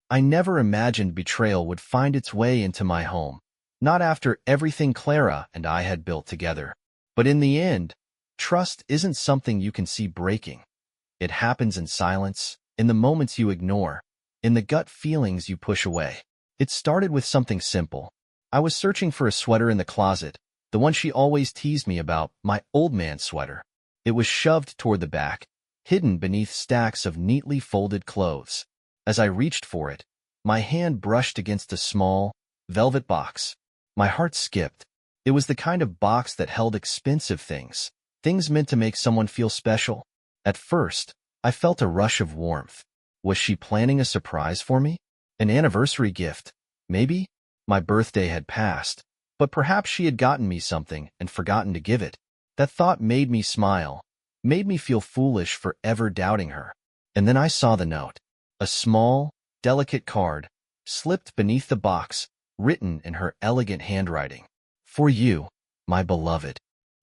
I never imagined betrayal would find its way into my home. Not after everything Clara and I had built together. But in the end, trust isn't something you can see breaking. It happens in silence, in the moments you ignore, in the gut feelings you push away. It started with something simple. I was searching for a sweater in the closet, the one she always teased me about, my old man sweater. It was shoved toward the back, hidden beneath stacks of neatly folded clothes. As I reached for it, my hand brushed against a small, velvet box. My heart skipped. It was the kind of box that held expensive things, things meant to make someone feel special. At first, I felt a rush of warmth. Was she planning a surprise for me? An anniversary gift? Maybe? My birthday had passed, but perhaps she had gotten me something and forgotten to give it. That thought made me smile, made me feel foolish for ever doubting her. And then I saw the note. A small, delicate card, slipped beneath the box, written in her elegant handwriting. For you, my beloved.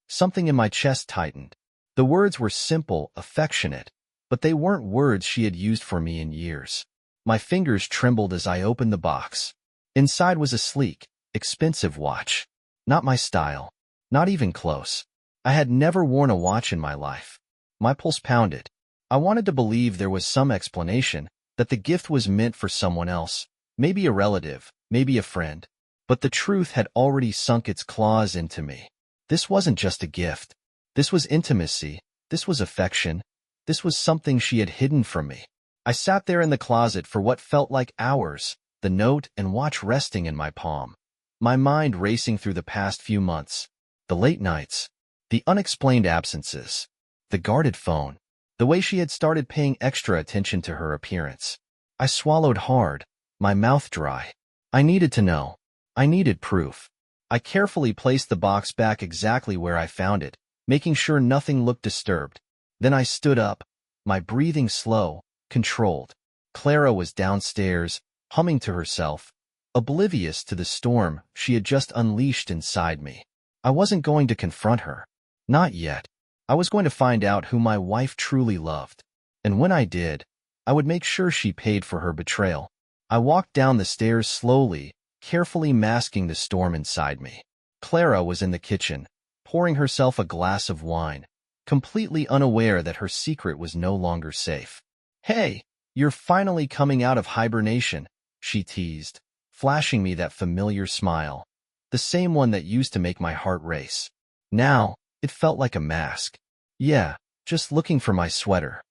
Something in my chest tightened. The words were simple, affectionate, but they weren't words she had used for me in years. My fingers trembled as I opened the box. Inside was a sleek, expensive watch. Not my style, not even close. I had never worn a watch in my life. My pulse pounded. I wanted to believe there was some explanation, that the gift was meant for someone else, maybe a relative, maybe a friend. But the truth had already sunk its claws into me. This wasn't just a gift. This was intimacy. This was affection. This was something she had hidden from me. I sat there in the closet for what felt like hours, the note and watch resting in my palm. My mind racing through the past few months. The late nights. The unexplained absences. The guarded phone. The way she had started paying extra attention to her appearance. I swallowed hard, my mouth dry. I needed to know. I needed proof. I carefully placed the box back exactly where I found it, making sure nothing looked disturbed. Then I stood up, my breathing slow, controlled. Clara was downstairs, humming to herself, oblivious to the storm she had just unleashed inside me. I wasn't going to confront her. Not yet. I was going to find out who my wife truly loved. And when I did, I would make sure she paid for her betrayal. I walked down the stairs slowly, carefully masking the storm inside me. Clara was in the kitchen, pouring herself a glass of wine, completely unaware that her secret was no longer safe. "Hey, you're finally coming out of hibernation," she teased, flashing me that familiar smile, the same one that used to make my heart race. Now, it felt like a mask. "Yeah, just looking for my sweater."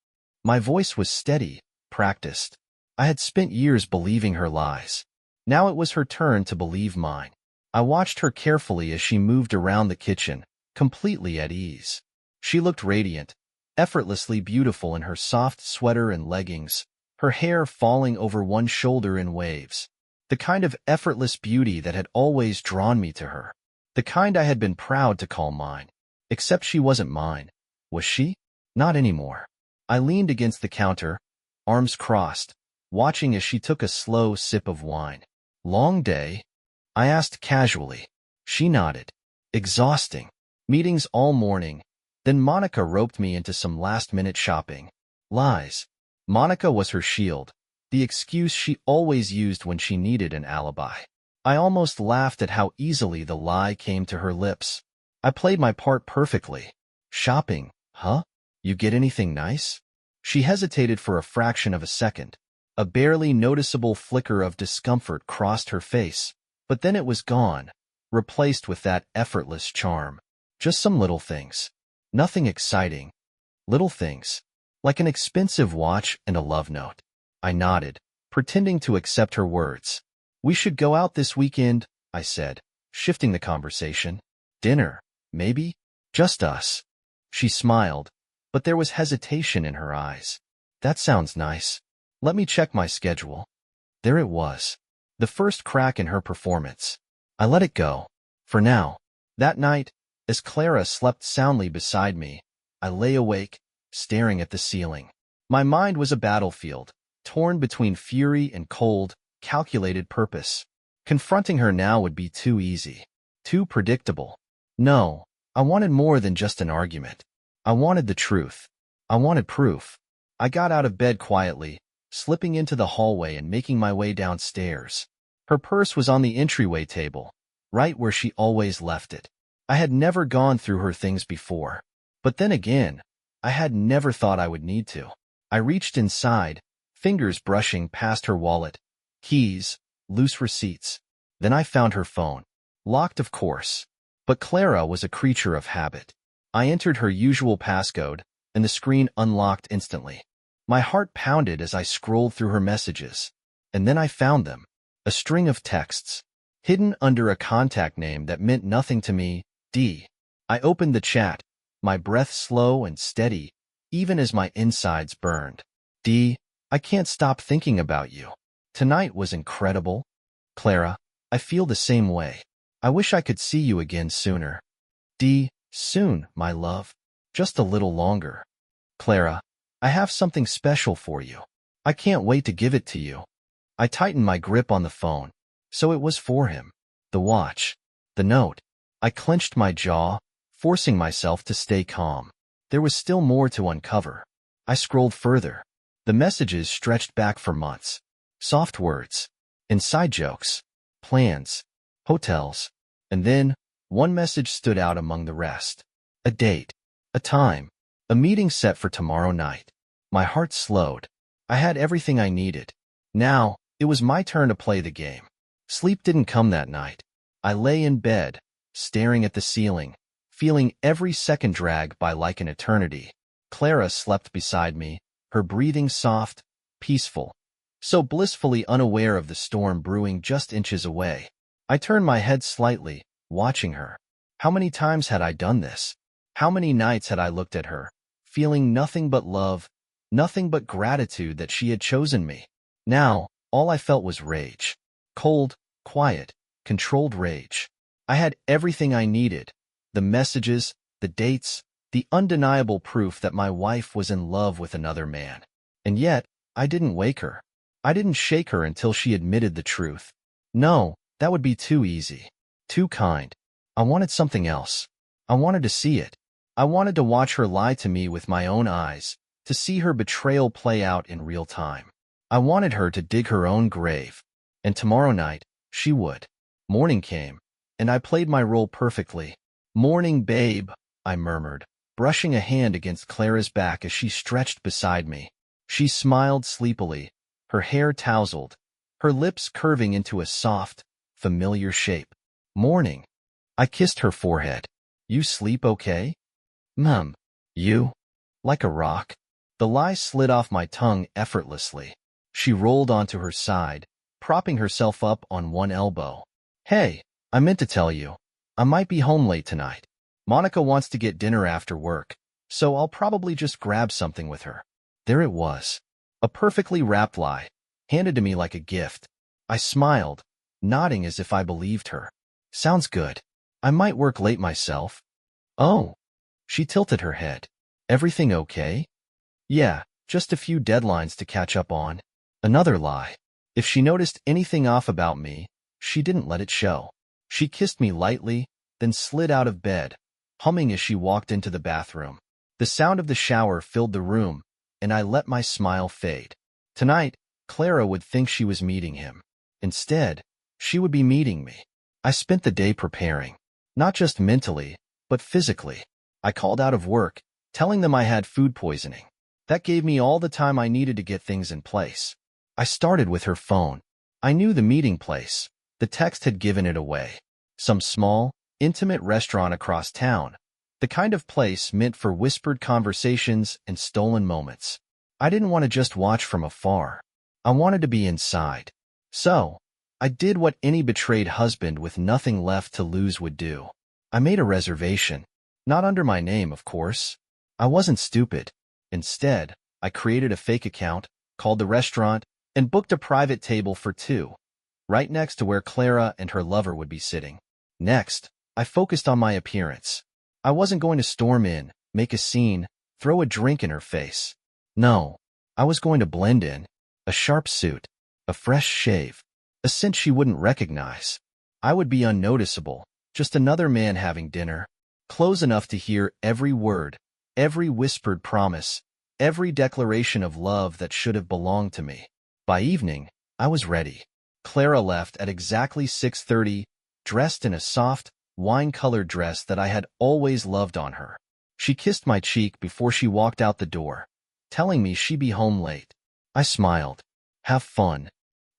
My voice was steady, practiced. I had spent years believing her lies. Now it was her turn to believe mine. I watched her carefully as she moved around the kitchen, completely at ease. She looked radiant, effortlessly beautiful in her soft sweater and leggings, her hair falling over one shoulder in waves. The kind of effortless beauty that had always drawn me to her. The kind I had been proud to call mine. Except she wasn't mine. Was she? Not anymore. I leaned against the counter, arms crossed, watching as she took a slow sip of wine. "Long day?" I asked casually. She nodded. "Exhausting. Meetings all morning." Then Monica roped me into some last-minute shopping. Lies. Monica was her shield, the excuse she always used when she needed an alibi. I almost laughed at how easily the lie came to her lips. I played my part perfectly. "Shopping, huh? You get anything nice?" She hesitated for a fraction of a second. A barely noticeable flicker of discomfort crossed her face, but then it was gone, replaced with that effortless charm. "Just some little things. Nothing exciting. Little things. Like an expensive watch and a love note." I nodded, pretending to accept her words. "We should go out this weekend," I said, shifting the conversation. "Dinner, maybe? Just us." She smiled, but there was hesitation in her eyes. "That sounds nice. Let me check my schedule." There it was. The first crack in her performance. I let it go. For now. That night, as Clara slept soundly beside me, I lay awake, staring at the ceiling. My mind was a battlefield, torn between fury and cold, calculated purpose. Confronting her now would be too easy. Too predictable. No, I wanted more than just an argument. I wanted the truth. I wanted proof. I got out of bed quietly, slipping into the hallway and making my way downstairs. Her purse was on the entryway table, right where she always left it. I had never gone through her things before. But then again, I had never thought I would need to. I reached inside, fingers brushing past her wallet, keys, loose receipts. Then I found her phone. Locked, of course. But Clara was a creature of habit. I entered her usual passcode, and the screen unlocked instantly. My heart pounded as I scrolled through her messages. And then I found them. A string of texts, hidden under a contact name that meant nothing to me, D. I opened the chat, my breath slow and steady, even as my insides burned. D, I can't stop thinking about you. Tonight was incredible. Clara, I feel the same way. I wish I could see you again sooner. D, soon, my love. Just a little longer. Clara, I have something special for you. I can't wait to give it to you. I tightened my grip on the phone. So it was for him. The watch. The note. I clenched my jaw, forcing myself to stay calm. There was still more to uncover. I scrolled further. The messages stretched back for months. Soft words. Inside jokes. Plans. Hotels. And then, one message stood out among the rest. A date. A time. A meeting set for tomorrow night. My heart slowed. I had everything I needed. Now, it was my turn to play the game. Sleep didn't come that night. I lay in bed, staring at the ceiling, feeling every second drag by like an eternity. Clara slept beside me, her breathing soft, peaceful, so blissfully unaware of the storm brewing just inches away. I turned my head slightly, watching her. How many times had I done this? How many nights had I looked at her, feeling nothing but love, nothing but gratitude that she had chosen me? Now, all I felt was rage. Cold, quiet, controlled rage. I had everything I needed. The messages, the dates, the undeniable proof that my wife was in love with another man. And yet, I didn't wake her. I didn't shake her until she admitted the truth. No, that would be too easy. Too kind. I wanted something else. I wanted to see it. I wanted to watch her lie to me with my own eyes, to see her betrayal play out in real time. I wanted her to dig her own grave. And tomorrow night, she would. Morning came, and I played my role perfectly. Morning, babe, I murmured, brushing a hand against Clara's back as she stretched beside me. She smiled sleepily, her hair tousled, her lips curving into a soft, familiar shape. Morning. I kissed her forehead. You sleep okay? Mum. You? Like a rock. The lie slid off my tongue effortlessly. She rolled onto her side, propping herself up on one elbow. Hey, I meant to tell you. I might be home late tonight. Monica wants to get dinner after work, so I'll probably just grab something with her. There it was. A perfectly wrapped lie, handed to me like a gift. I smiled, nodding as if I believed her. Sounds good. I might work late myself. Oh. She tilted her head. Everything okay? Yeah, just a few deadlines to catch up on. Another lie. If she noticed anything off about me, she didn't let it show. She kissed me lightly, then slid out of bed, humming as she walked into the bathroom. The sound of the shower filled the room, and I let my smile fade. Tonight, Clara would think she was meeting him. Instead, she would be meeting me. I spent the day preparing, not just mentally, but physically. I called out of work, telling them I had food poisoning. That gave me all the time I needed to get things in place. I started with her phone. I knew the meeting place. The text had given it away. Some small, intimate restaurant across town. The kind of place meant for whispered conversations and stolen moments. I didn't want to just watch from afar. I wanted to be inside. So, I did what any betrayed husband with nothing left to lose would do. I made a reservation. Not under my name, of course. I wasn't stupid. Instead, I created a fake account, called the restaurant, and booked a private table for two, right next to where Clara and her lover would be sitting. Next, I focused on my appearance. I wasn't going to storm in, make a scene, throw a drink in her face. No, I was going to blend in. A sharp suit, a fresh shave, a scent she wouldn't recognize. I would be unnoticeable, just another man having dinner, close enough to hear every word, every whispered promise, every declaration of love that should have belonged to me. By evening, I was ready. Clara left at exactly 6:30, dressed in a soft, wine-colored dress that I had always loved on her. She kissed my cheek before she walked out the door, telling me she'd be home late. I smiled. Have fun.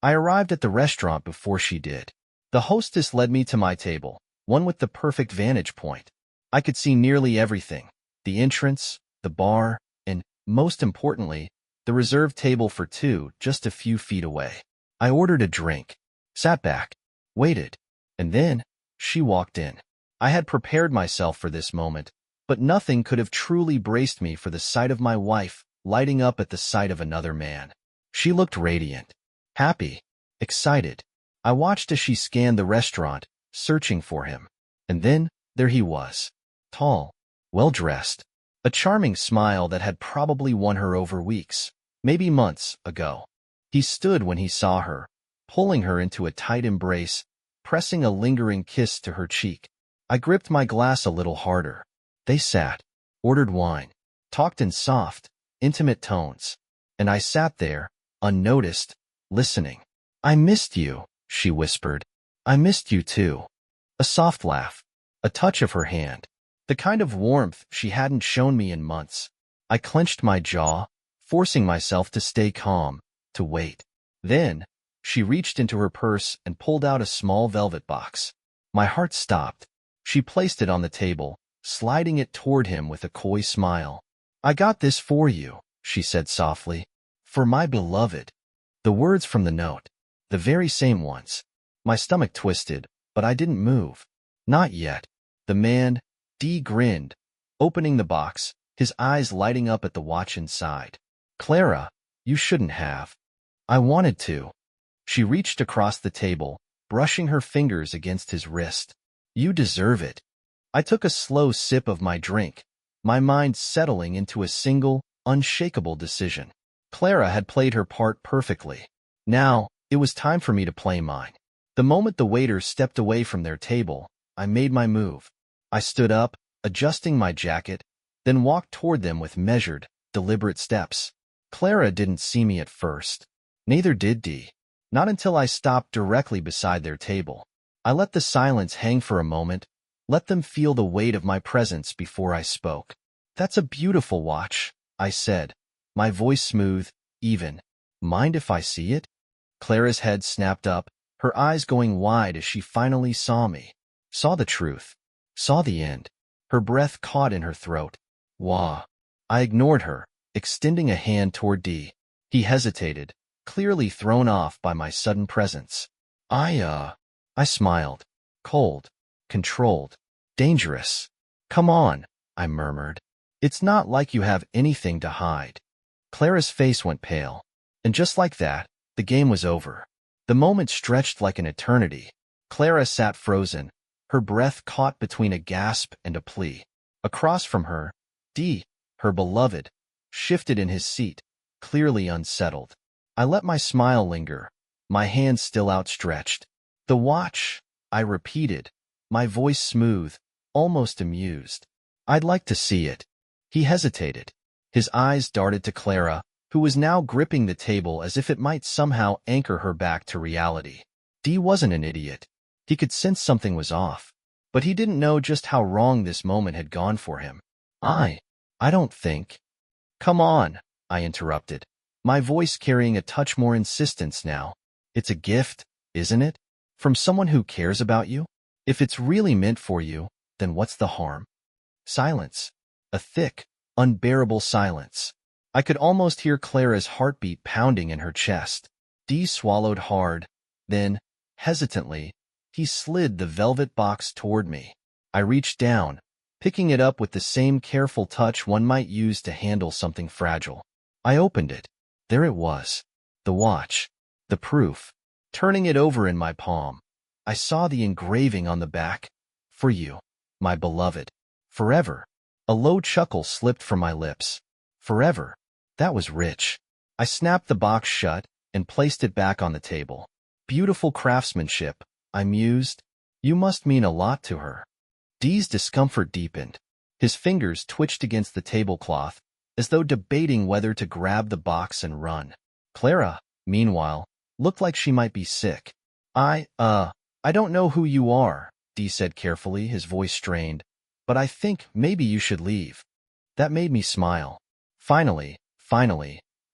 I arrived at the restaurant before she did. The hostess led me to my table, one with the perfect vantage point. I could see nearly everything: the entrance, the bar, and, most importantly, the reserved table for two just a few feet away. I ordered a drink, sat back, waited, and then she walked in. I had prepared myself for this moment, but nothing could have truly braced me for the sight of my wife lighting up at the sight of another man. She looked radiant, happy, excited. I watched as she scanned the restaurant, searching for him. And then, there he was. Tall, well-dressed, a charming smile that had probably won her over weeks, maybe months, ago. He stood when he saw her, pulling her into a tight embrace, pressing a lingering kiss to her cheek. I gripped my glass a little harder. They sat, ordered wine, talked in soft, intimate tones, and I sat there, unnoticed, listening. "I missed you," she whispered. "I missed you too." A soft laugh, a touch of her hand, the kind of warmth she hadn't shown me in months. I clenched my jaw, forcing myself to stay calm, to wait. Then, she reached into her purse and pulled out a small velvet box. My heart stopped. She placed it on the table, sliding it toward him with a coy smile. "I got this for you," she said softly. "For my beloved." The words from the note, the very same ones. My stomach twisted, but I didn't move. Not yet. The man, D, grinned, opening the box, his eyes lighting up at the watch inside. "Clara, you shouldn't have." "I wanted to." She reached across the table, brushing her fingers against his wrist. "You deserve it." I took a slow sip of my drink, my mind settling into a single, unshakable decision. Clara had played her part perfectly. Now, it was time for me to play mine. The moment the waiters stepped away from their table, I made my move. I stood up, adjusting my jacket, then walked toward them with measured, deliberate steps. Clara didn't see me at first. Neither did Dee. Not until I stopped directly beside their table. I let the silence hang for a moment, let them feel the weight of my presence before I spoke. "That's a beautiful watch," I said, my voice smooth, even. "Mind if I see it?" Clara's head snapped up, her eyes going wide as she finally saw me. Saw the truth. Saw the end. Her breath caught in her throat. "Wah." I ignored her, extending a hand toward Dee. He hesitated, clearly thrown off by my sudden presence. I smiled. Cold, controlled, dangerous. "Come on," I murmured. "It's not like you have anything to hide." Clara's face went pale, and just like that, the game was over. The moment stretched like an eternity. Clara sat frozen, her breath caught between a gasp and a plea. Across from her, Dee, her beloved, shifted in his seat, clearly unsettled. I let my smile linger, my hand still outstretched. "The watch," I repeated, my voice smooth, almost amused. "I'd like to see it." He hesitated. His eyes darted to Clara, who was now gripping the table as if it might somehow anchor her back to reality. Dee wasn't an idiot. He could sense something was off, but he didn't know just how wrong this moment had gone for him. I don't think." "Come on," I interrupted, my voice carrying a touch more insistence now. "It's a gift, isn't it? From someone who cares about you? If it's really meant for you, then what's the harm?" Silence. A thick, unbearable silence. I could almost hear Clara's heartbeat pounding in her chest. Dee swallowed hard. Then, hesitantly, he slid the velvet box toward me. I reached down, picking it up with the same careful touch one might use to handle something fragile. I opened it. There it was. The watch. The proof. Turning it over in my palm, I saw the engraving on the back. "For you, my beloved. Forever." A low chuckle slipped from my lips. Forever. That was rich. I snapped the box shut and placed it back on the table. "Beautiful craftsmanship," I mused. "You must mean a lot to her." Dee's discomfort deepened. His fingers twitched against the tablecloth, as though debating whether to grab the box and run. Clara, meanwhile, looked like she might be sick. I don't know who you are, Dee said carefully, his voice strained, but I think maybe you should leave. That made me smile. Finally,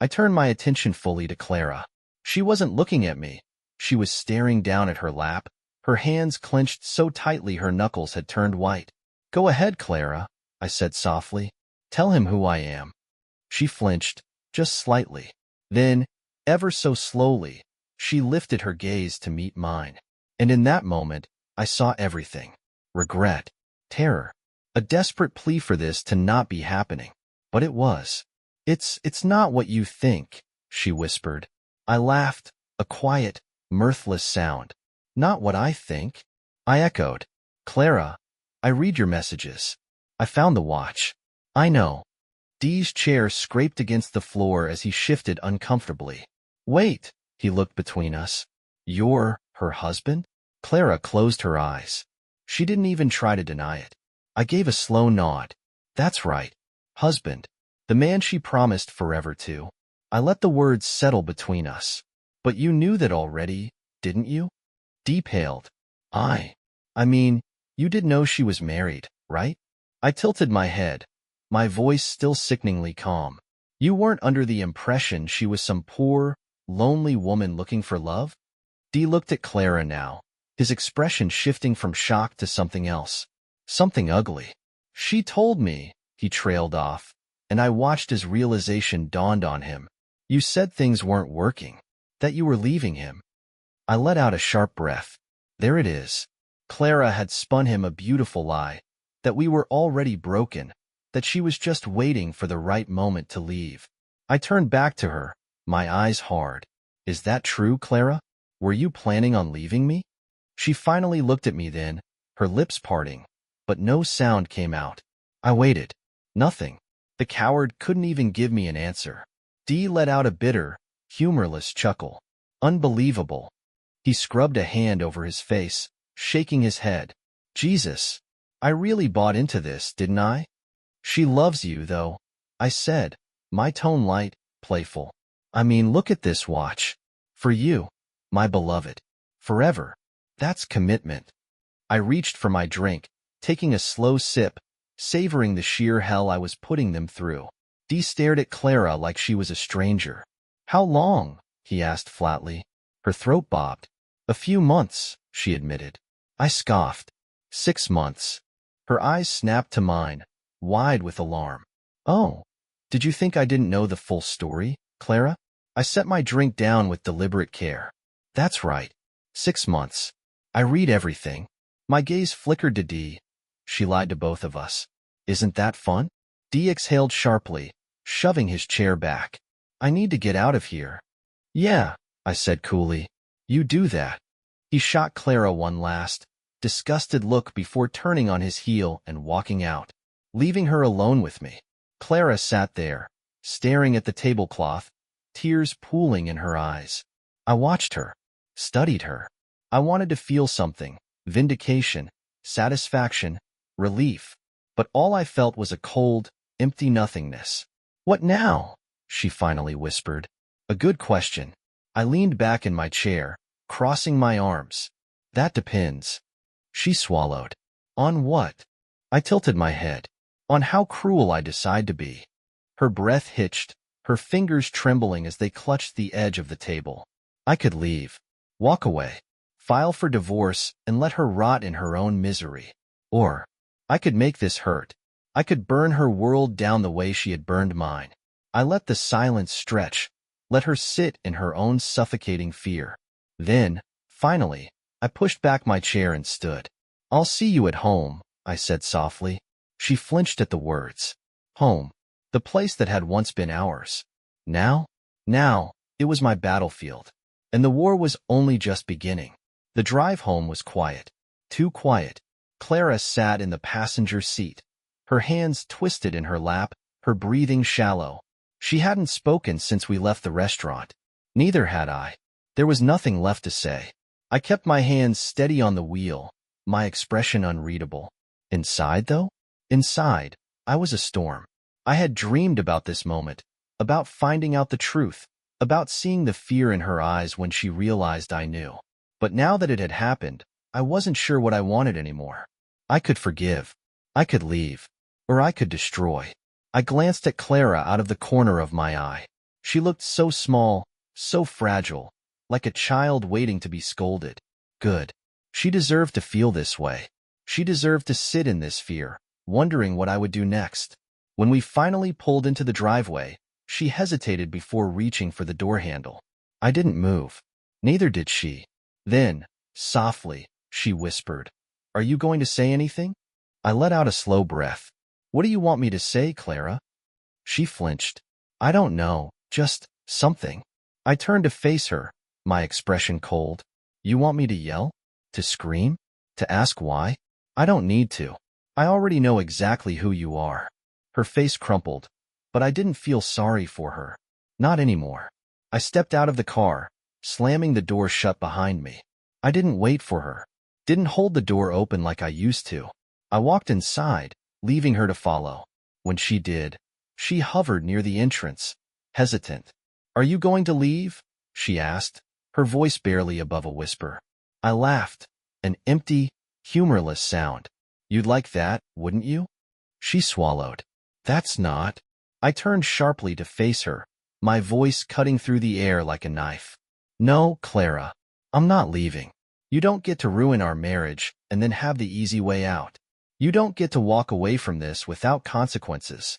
I turned my attention fully to Clara. She wasn't looking at me. She was staring down at her lap, her hands clenched so tightly her knuckles had turned white. Go ahead, Clara, I said softly. Tell him who I am. She flinched, just slightly. Then, ever so slowly, she lifted her gaze to meet mine. And in that moment, I saw everything. Regret, terror, a desperate plea for this to not be happening. But it was. It's not what you think, she whispered. I laughed, a quiet, mirthless sound. Not what I think, I echoed. Clara, I read your messages. I found the watch. I know. Dee's chair scraped against the floor as he shifted uncomfortably. Wait, he looked between us. You're her husband? Clara closed her eyes. She didn't even try to deny it. I gave a slow nod. That's right. Husband. The man she promised forever to. I let the words settle between us. But you knew that already, didn't you? Dee paled. I mean, you did know she was married, right? I tilted my head, my voice still sickeningly calm. You weren't under the impression she was some poor, lonely woman looking for love? Dee looked at Clara now, his expression shifting from shock to something else. Something ugly. She told me, he trailed off, and I watched as realization dawned on him. You said things weren't working, that you were leaving him. I let out a sharp breath. There it is. Clara had spun him a beautiful lie, that we were already broken, that she was just waiting for the right moment to leave. I turned back to her, my eyes hard. Is that true, Clara? Were you planning on leaving me? She finally looked at me then, her lips parting, but no sound came out. I waited. Nothing. The coward couldn't even give me an answer. Dee let out a bitter, humorless chuckle. Unbelievable. He scrubbed a hand over his face, shaking his head. Jesus, I really bought into this, didn't I? She loves you, though, I said, my tone light, playful. I mean, look at this watch. For you, my beloved. Forever. That's commitment. I reached for my drink, taking a slow sip, savoring the sheer hell I was putting them through. Dee stared at Clara like she was a stranger. How long? He asked flatly. Her throat bobbed. A few months, she admitted. I scoffed. 6 months. Her eyes snapped to mine, wide with alarm. Oh, did you think I didn't know the full story, Clara? I set my drink down with deliberate care. That's right. 6 months. I read everything. My gaze flickered to Dee. She lied to both of us. Isn't that fun? Dee exhaled sharply, shoving his chair back. I need to get out of here. Yeah, I said coolly. You do that. He shot Clara one last, disgusted look before turning on his heel and walking out, leaving her alone with me. Clara sat there, staring at the tablecloth, tears pooling in her eyes. I watched her, studied her. I wanted to feel something, vindication, satisfaction, relief, but all I felt was a cold, empty nothingness. What now? She finally whispered. A good question. I leaned back in my chair, crossing my arms. That depends. She swallowed. On what? I tilted my head. On how cruel I decide to be. Her breath hitched, her fingers trembling as they clutched the edge of the table. I could leave. Walk away. File for divorce and let her rot in her own misery. Or, I could make this hurt. I could burn her world down the way she had burned mine. I let the silence stretch, let her sit in her own suffocating fear. Then, finally, I pushed back my chair and stood. I'll see you at home, I said softly. She flinched at the words. Home. The place that had once been ours. Now, it was my battlefield. And the war was only just beginning. The drive home was quiet. Too quiet. Clara sat in the passenger seat, her hands twisted in her lap, her breathing shallow. She hadn't spoken since we left the restaurant. Neither had I. There was nothing left to say. I kept my hands steady on the wheel, my expression unreadable. Inside, though? Inside, I was a storm. I had dreamed about this moment, about finding out the truth, about seeing the fear in her eyes when she realized I knew. But now that it had happened, I wasn't sure what I wanted anymore. I could forgive. I could leave. Or I could destroy. I glanced at Clara out of the corner of my eye. She looked so small, so fragile, like a child waiting to be scolded. Good. She deserved to feel this way. She deserved to sit in this fear, wondering what I would do next. When we finally pulled into the driveway, she hesitated before reaching for the door handle. I didn't move. Neither did she. Then, softly, she whispered, "Are you going to say anything?" I let out a slow breath. "What do you want me to say, Clara?" She flinched. "I don't know, just something." I turned to face her, my expression cold. "You want me to yell? To scream? To ask why?" "I don't need to. I already know exactly who you are." Her face crumpled, but I didn't feel sorry for her. Not anymore. I stepped out of the car, slamming the door shut behind me. I didn't wait for her. Didn't hold the door open like I used to. I walked inside, leaving her to follow. When she did, she hovered near the entrance, hesitant. "Are you going to leave?" she asked, her voice barely above a whisper. I laughed, an empty, humorless sound. "You'd like that, wouldn't you?" She swallowed. "That's not." I turned sharply to face her, my voice cutting through the air like a knife. "No, Clara, I'm not leaving. You don't get to ruin our marriage and then have the easy way out. You don't get to walk away from this without consequences."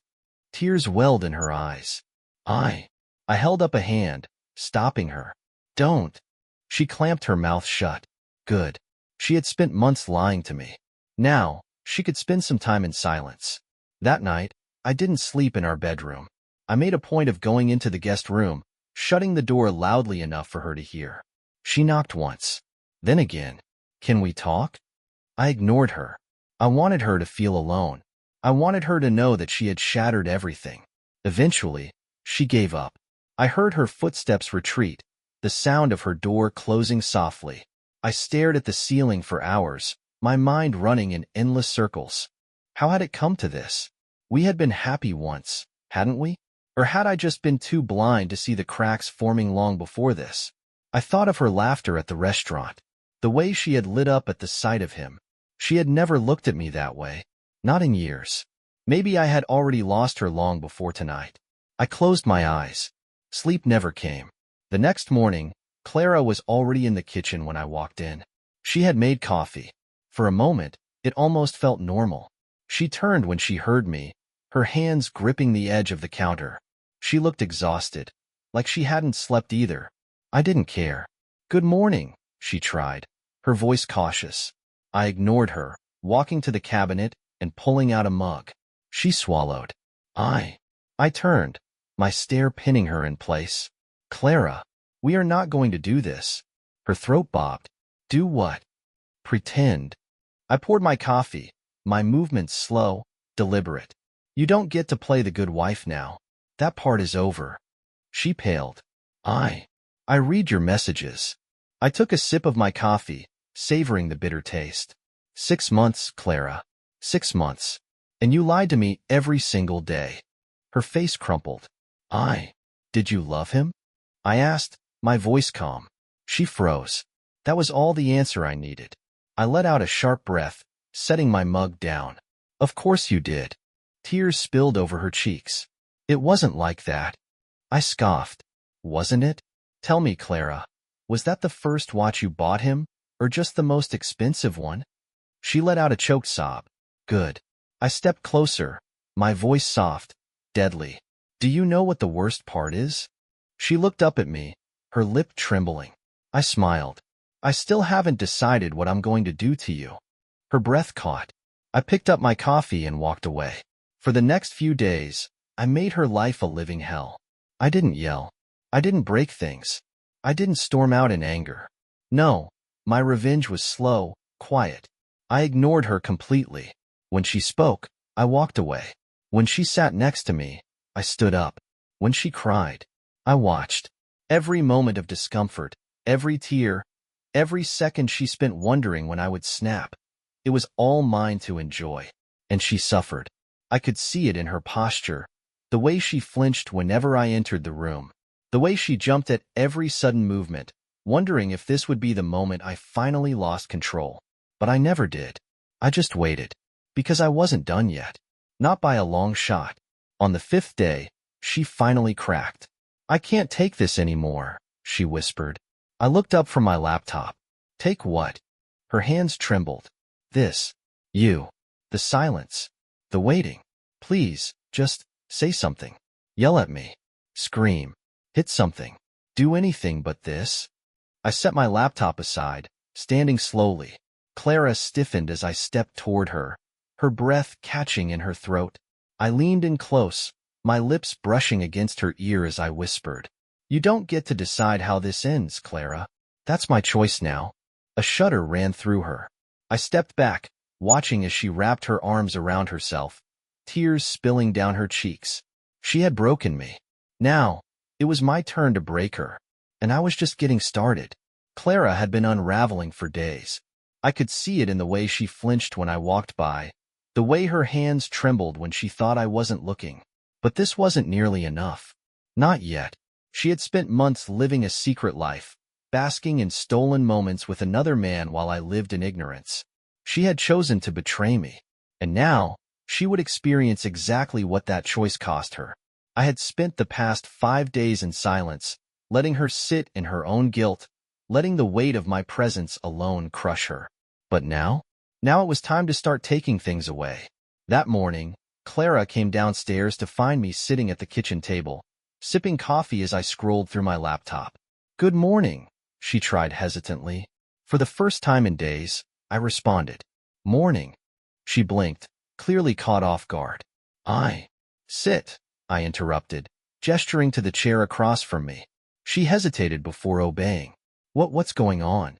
Tears welled in her eyes. I held up a hand, stopping her. "Don't." She clamped her mouth shut. Good. She had spent months lying to me. Now, she could spend some time in silence. That night, I didn't sleep in our bedroom. I made a point of going into the guest room, shutting the door loudly enough for her to hear. She knocked once. Then again. "Can we talk?" I ignored her. I wanted her to feel alone. I wanted her to know that she had shattered everything. Eventually, she gave up. I heard her footsteps retreat, the sound of her door closing softly. I stared at the ceiling for hours, my mind running in endless circles. How had it come to this? We had been happy once, hadn't we? Or had I just been too blind to see the cracks forming long before this? I thought of her laughter at the restaurant, the way she had lit up at the sight of him. She had never looked at me that way, not in years. Maybe I had already lost her long before tonight. I closed my eyes. Sleep never came. The next morning, Clara was already in the kitchen when I walked in. She had made coffee. For a moment, it almost felt normal. She turned when she heard me, her hands gripping the edge of the counter. She looked exhausted, like she hadn't slept either. I didn't care. "Good morning," she tried, her voice cautious. I ignored her, walking to the cabinet and pulling out a mug. She swallowed. I turned, my stare pinning her in place. "Clara, we are not going to do this." Her throat bobbed. "Do what?" "Pretend." I poured my coffee, my movements slow, deliberate. "You don't get to play the good wife now. That part is over." She paled. I read your messages." I took a sip of my coffee, savoring the bitter taste. 6 months, Clara. 6 months. And you lied to me every single day." Her face crumpled. Did you love him?" I asked, my voice calm. She froze. That was all the answer I needed. I let out a sharp breath, setting my mug down. "Of course you did." Tears spilled over her cheeks. "It wasn't like that." I scoffed. "Wasn't it? Tell me, Clara, was that the first watch you bought him, or just the most expensive one?" She let out a choked sob. "Good." I stepped closer, my voice soft, deadly. "Do you know what the worst part is?" She looked up at me, her lip trembling. I smiled. "I still haven't decided what I'm going to do to you." Her breath caught. I picked up my coffee and walked away. For the next few days, I made her life a living hell. I didn't yell. I didn't break things. I didn't storm out in anger. No, my revenge was slow, quiet. I ignored her completely. When she spoke, I walked away. When she sat next to me, I stood up. When she cried, I watched. Every moment of discomfort, every tear, every second she spent wondering when I would snap. It was all mine to enjoy. And she suffered. I could see it in her posture, the way she flinched whenever I entered the room, the way she jumped at every sudden movement, wondering if this would be the moment I finally lost control. But I never did. I just waited. Because I wasn't done yet. Not by a long shot. On the 5th day, she finally cracked. "I can't take this anymore," she whispered. I looked up from my laptop. "Take what?" Her hands trembled. "This. You. The silence. The waiting. Please, just say something. Yell at me. Scream. Hit something. Do anything but this." I set my laptop aside, standing slowly. Clara stiffened as I stepped toward her, her breath catching in her throat. I leaned in close, my lips brushing against her ear as I whispered, "You don't get to decide how this ends, Clara. That's my choice now." A shudder ran through her. I stepped back, watching as she wrapped her arms around herself, tears spilling down her cheeks. She had broken me. Now, it was my turn to break her. And I was just getting started. Clara had been unraveling for days. I could see it in the way she flinched when I walked by, the way her hands trembled when she thought I wasn't looking. But this wasn't nearly enough. Not yet. She had spent months living a secret life, basking in stolen moments with another man while I lived in ignorance. She had chosen to betray me. And now, she would experience exactly what that choice cost her. I had spent the past 5 days in silence, letting her sit in her own guilt, letting the weight of my presence alone crush her. But now it was time to start taking things away. That morning, Clara came downstairs to find me sitting at the kitchen table, sipping coffee as I scrolled through my laptop. "Good morning," she tried hesitantly. For the first time in days, I responded. "Morning." She blinked, clearly caught off guard. Sit," I interrupted, gesturing to the chair across from me. She hesitated before obeying. What's going on?"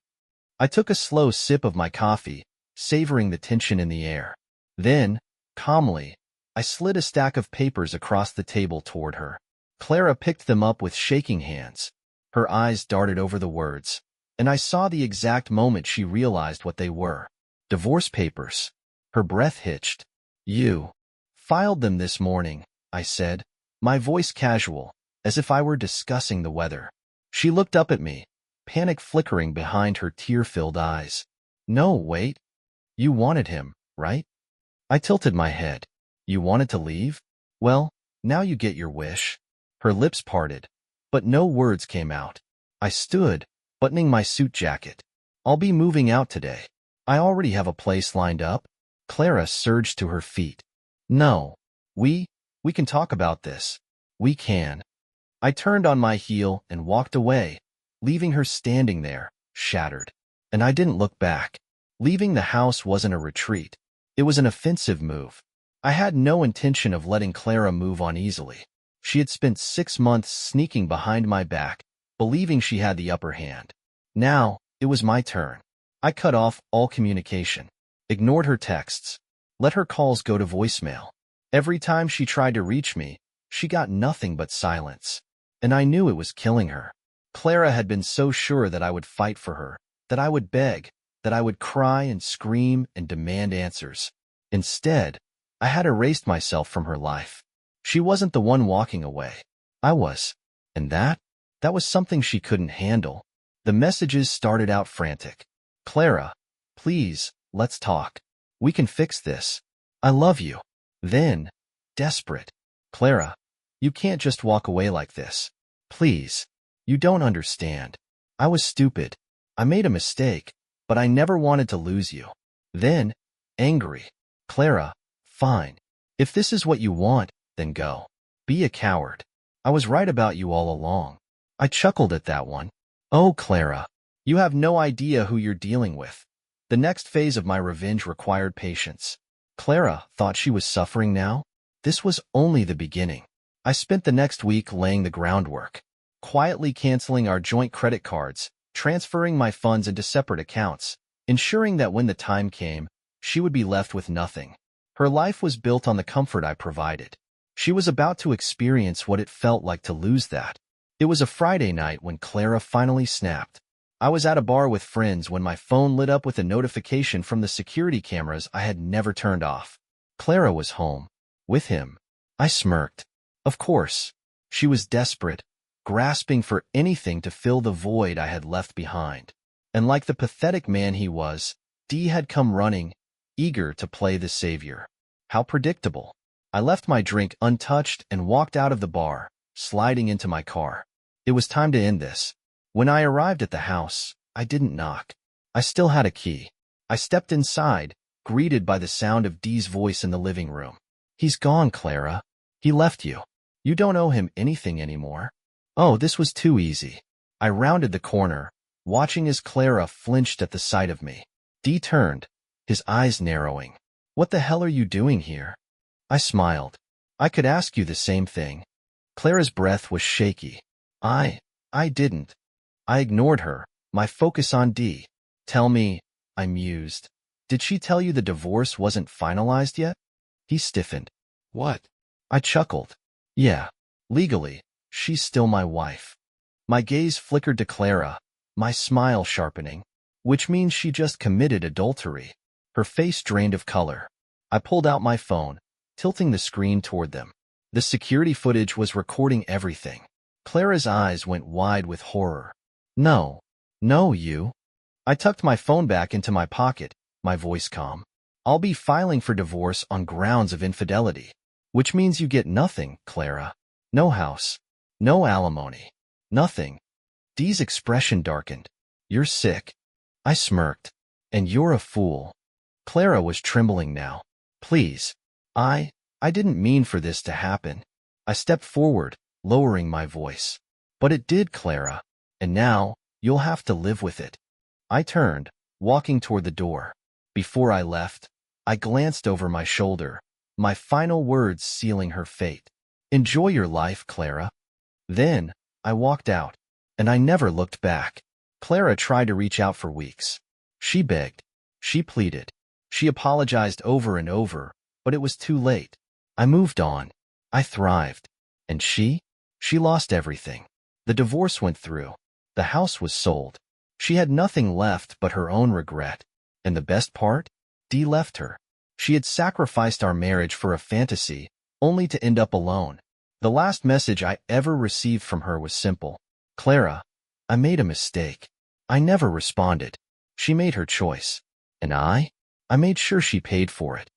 I took a slow sip of my coffee, savoring the tension in the air. Then, calmly, I slid a stack of papers across the table toward her. Clara picked them up with shaking hands. Her eyes darted over the words, and I saw the exact moment she realized what they were. Divorce papers. Her breath hitched. "You filed them this morning," I said, my voice casual, as if I were discussing the weather. She looked up at me, panic flickering behind her tear-filled eyes. "No, wait. You wanted him, right?" I tilted my head. "You wanted to leave? Well, now you get your wish." Her lips parted, but no words came out. I stood, buttoning my suit jacket. "I'll be moving out today. I already have a place lined up." Clara surged to her feet. "No. We can talk about this. We can." I turned on my heel and walked away, leaving her standing there, shattered. And I didn't look back. Leaving the house wasn't a retreat. It was an offensive move. I had no intention of letting Clara move on easily. She had spent 6 months sneaking behind my back, believing she had the upper hand. Now, it was my turn. I cut off all communication, ignored her texts, let her calls go to voicemail. Every time she tried to reach me, she got nothing but silence. And I knew it was killing her. Clara had been so sure that I would fight for her, that I would beg, that I would cry and scream and demand answers. Instead, I had erased myself from her life. She wasn't the one walking away. I was. And that was something she couldn't handle. The messages started out frantic. "Clara, please, let's talk. We can fix this. I love you." Then, desperate. "Clara, you can't just walk away like this. Please. You don't understand. I was stupid. I made a mistake, but I never wanted to lose you." Then, angry. "Clara, fine. If this is what you want, then go. Be a coward. I was right about you all along." I chuckled at that one. "Oh, Clara, you have no idea who you're dealing with." The next phase of my revenge required patience. Clara thought she was suffering now. This was only the beginning. I spent the next week laying the groundwork, quietly canceling our joint credit cards, transferring my funds into separate accounts, ensuring that when the time came, she would be left with nothing. Her life was built on the comfort I provided. She was about to experience what it felt like to lose that. It was a Friday night when Clara finally snapped. I was at a bar with friends when my phone lit up with a notification from the security cameras I had never turned off. Clara was home, With him. I smirked. Of course. She was desperate, grasping for anything to fill the void I had left behind. And like the pathetic man he was, Dee had come running, eager to play the savior. How predictable. I left my drink untouched and walked out of the bar, sliding into my car. It was time to end this. When I arrived at the house, I didn't knock. I still had a key. I stepped inside, greeted by the sound of Dee's voice in the living room. He's gone, Clara. He left you. You don't owe him anything anymore. Oh, this was too easy. I rounded the corner, watching as Clara flinched at the sight of me. Dee turned, his eyes narrowing. What the hell are you doing here? I smiled. I could ask you the same thing. Clara's breath was shaky. I didn't. I ignored her, my focus on Dee. Tell me, I mused. Did she tell you the divorce wasn't finalized yet? He stiffened. What? I chuckled. Yeah, legally, she's still my wife. My gaze flickered to Clara, my smile sharpening, which means she just committed adultery. Her face drained of color. I pulled out my phone, tilting the screen toward them. The security footage was recording everything. Clara's eyes went wide with horror. No, you. I tucked my phone back into my pocket, my voice calm. I'll be filing for divorce on grounds of infidelity. Which means you get nothing, Clara. No house. No alimony. Nothing. Dee's expression darkened. You're sick. I smirked. And you're a fool. Clara was trembling now. Please. I didn't mean for this to happen. I stepped forward, lowering my voice. But it did, Clara. And now, you'll have to live with it. I turned, walking toward the door. Before I left, I glanced over my shoulder, my final words sealing her fate. Enjoy your life, Clara. Then, I walked out, and I never looked back. Clara tried to reach out for weeks. She begged. She pleaded. She apologized over and over, but it was too late. I moved on. I thrived. And she lost everything. The divorce went through. The house was sold. She had nothing left but her own regret. And the best part? Dee left her. She had sacrificed our marriage for a fantasy, only to end up alone. The last message I ever received from her was simple. Clara, I made a mistake. I never responded. She made her choice. And I made sure she paid for it.